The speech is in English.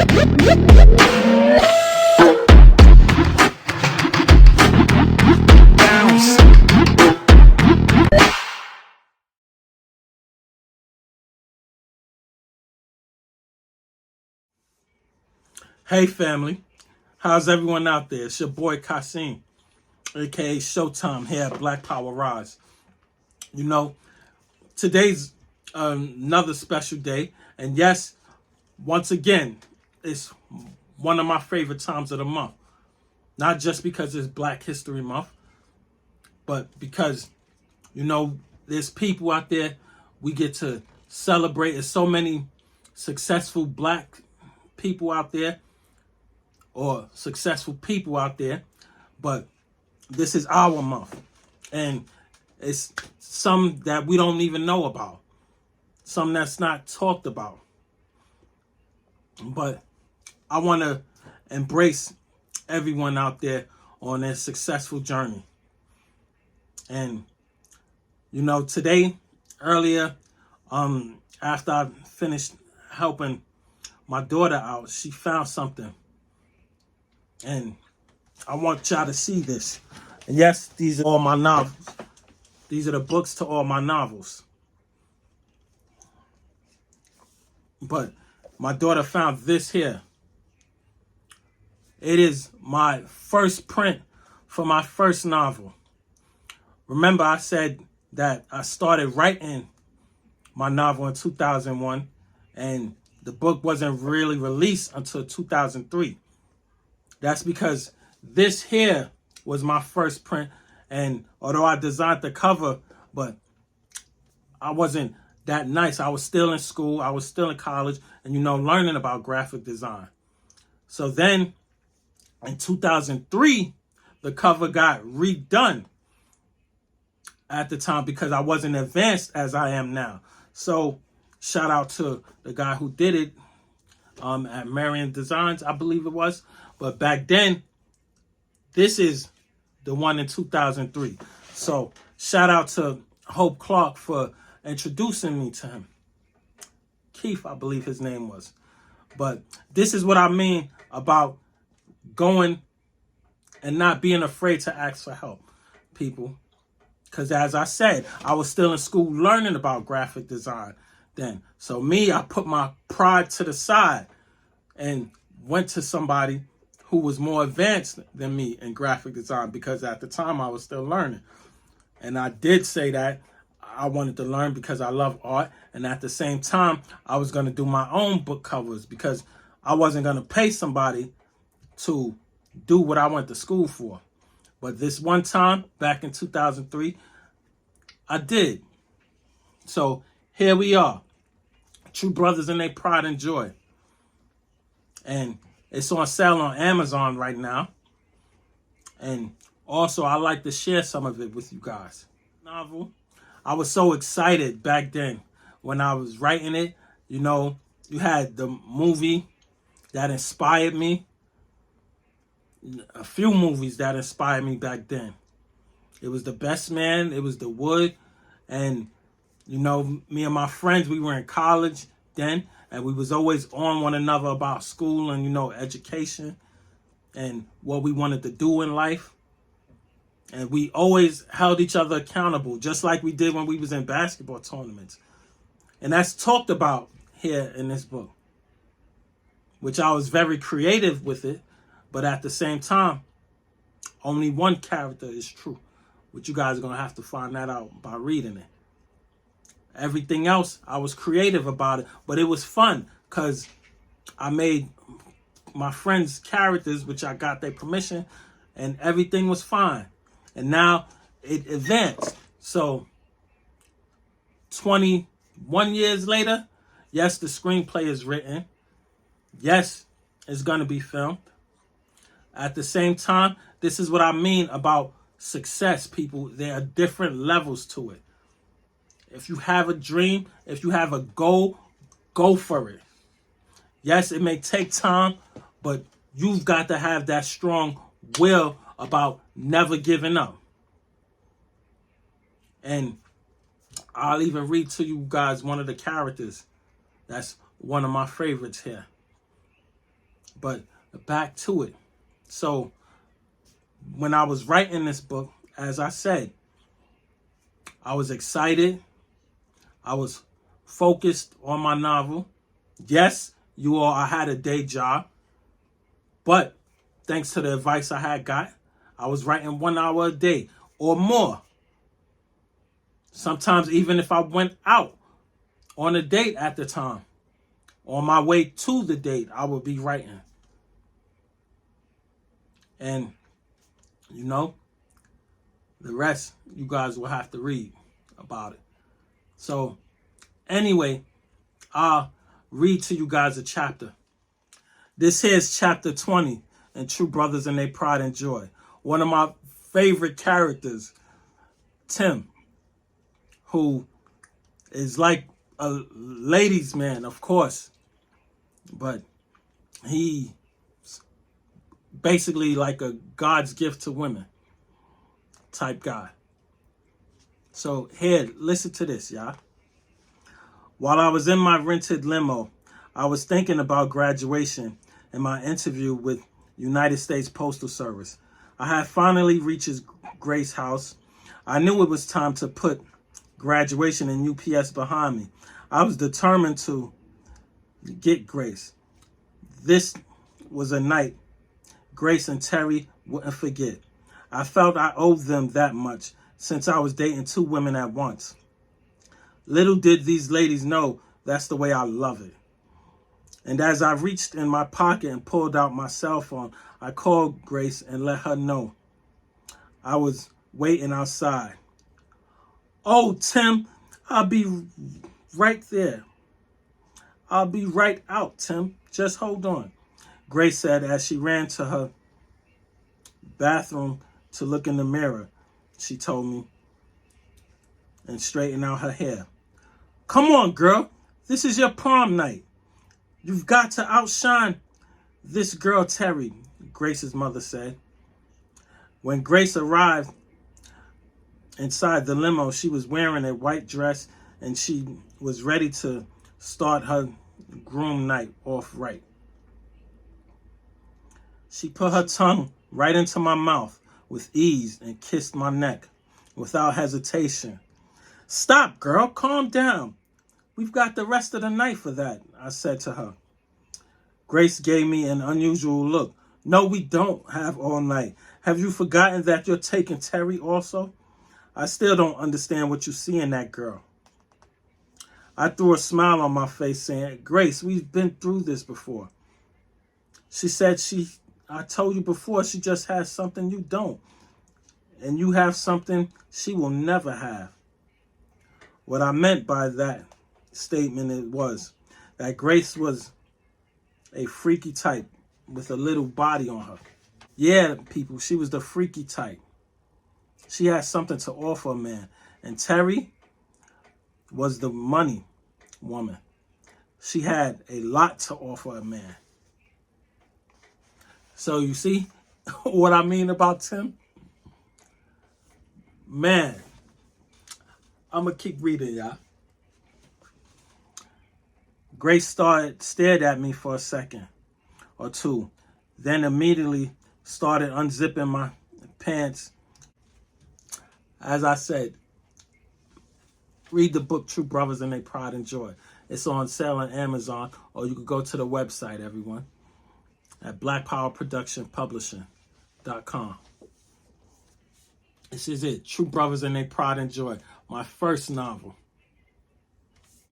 Hey family, how's everyone out there? It's your boy Kasim, aka Showtime here at Black Power Rise. You know, today's another special day, and yes, once again, it's one of my favorite times of the month. Not just because it's Black History Month, but because, there's people out there we get to celebrate. There's so many successful Black people out there, or successful people out there, but this is our month, and it's some that we don't even know about, some that's not talked about. But I want to embrace everyone out there on their successful journey. And today, earlier, after I finished helping my daughter out, she found something, and I want y'all to see this. And yes, these are all my novels. These are the books to all my novels. But my daughter found this here. It is my first print for my first novel. Remember, I said that I started writing my novel in 2001, and the book wasn't really released until 2003. That's because this here was my first print, and although I designed the cover, but I wasn't that nice. I was still in school, I was still in college, and learning about graphic design. So then in 2003, the cover got redone at the time because I wasn't advanced as I am now. So shout out to the guy who did it at Marion Designs, I believe it was. But back then, this is the one in 2003. So shout out to Hope Clark for introducing me to him. Keith, I believe his name was. But this is what I mean about going and not being afraid to ask for help, people. Because as I said, I was still in school learning about graphic design then. So me, I put my pride to the side and went to somebody who was more advanced than me in graphic design, because at the time I was still learning. And I did say that I wanted to learn because I love art. And at the same time, I was going to do my own book covers because I wasn't going to pay somebody to do what I went to school for. But this one time, back in 2003, I did. So here we are. True brothers in their pride and joy. And it's on sale on Amazon right now. And also, I like to share some of it with you guys. Novel. I was so excited back then when I was writing it. You had the movie that inspired me. A few movies that inspired me back then. It was The Best Man. It was The Wood. And, me and my friends, we were in college then. And we was always on one another about school and, education and what we wanted to do in life. And we always held each other accountable, just like we did when we was in basketball tournaments. And that's talked about here in this book, which I was very creative with it. But at the same time, only one character is true, which you guys are going to have to find that out by reading it. Everything else, I was creative about it, but it was fun because I made my friends' characters, which I got their permission, and everything was fine. And now it advanced. So 21 years later, yes, the screenplay is written. Yes, it's going to be filmed. At the same time, this is what I mean about success, people. There are different levels to it. If you have a dream, if you have a goal, go for it. Yes, it may take time, but you've got to have that strong will about never giving up. And I'll even read to you guys one of the characters. That's one of my favorites here. But back to it. So when I was writing this book, as I said, I was excited. I was focused on my novel. Yes, you all, I had a day job. But thanks to the advice I had got, I was writing 1 hour a day or more. Sometimes even if I went out on a date at the time, on my way to the date, I would be writing. And, you know, the rest you guys will have to read about it. So, anyway, I'll read to you guys a chapter. This here is chapter 20 in True Brothers and Their Pride and Joy. One of my favorite characters, Tim, who is like a ladies' man, of course, but he basically like a God's gift to women type guy. So here, listen to this, y'all. While I was in my rented limo, I was thinking about graduation and my interview with United States Postal Service. I had finally reached Grace's house. I knew it was time to put graduation and UPS behind me. I was determined to get Grace. This was a night Grace and Terry wouldn't forget. I felt I owed them that much since I was dating 2 women at once. Little did these ladies know that's the way I love it. And as I reached in my pocket and pulled out my cell phone, I called Grace and let her know I was waiting outside. Oh, Tim, I'll be right there. I'll be right out, Tim. Just hold on, Grace said as she ran to her bathroom to look in the mirror, she told me, and straighten out her hair. Come on, girl. This is your prom night. You've got to outshine this girl, Terry, Grace's mother said. When Grace arrived inside the limo, she was wearing a white dress and she was ready to start her groom night off right. She put her tongue right into my mouth with ease and kissed my neck without hesitation. Stop, girl. Calm down. We've got the rest of the night for that, I said to her. Grace gave me an unusual look. No, we don't have all night. Have you forgotten that you're taking Terry also? I still don't understand what you see in that girl. I threw a smile on my face saying, Grace, we've been through this before. She said I told you before, she just has something you don't. And you have something she will never have. What I meant by that statement it was that Grace was a freaky type with a little body on her. Yeah, people, she was the freaky type. She had something to offer a man. And Terry was the money woman. She had a lot to offer a man. So you see what I mean about Tim? Man, I'm going to keep reading, y'all. Grace stared at me for a second or two, then immediately started unzipping my pants. As I said, read the book True Brothers and Their Pride and Joy. It's on sale on Amazon, or you could go to the website, everyone, at blackpowerproductionpublishing.com. This is it, True Brothers and Their Pride and Joy, my first novel.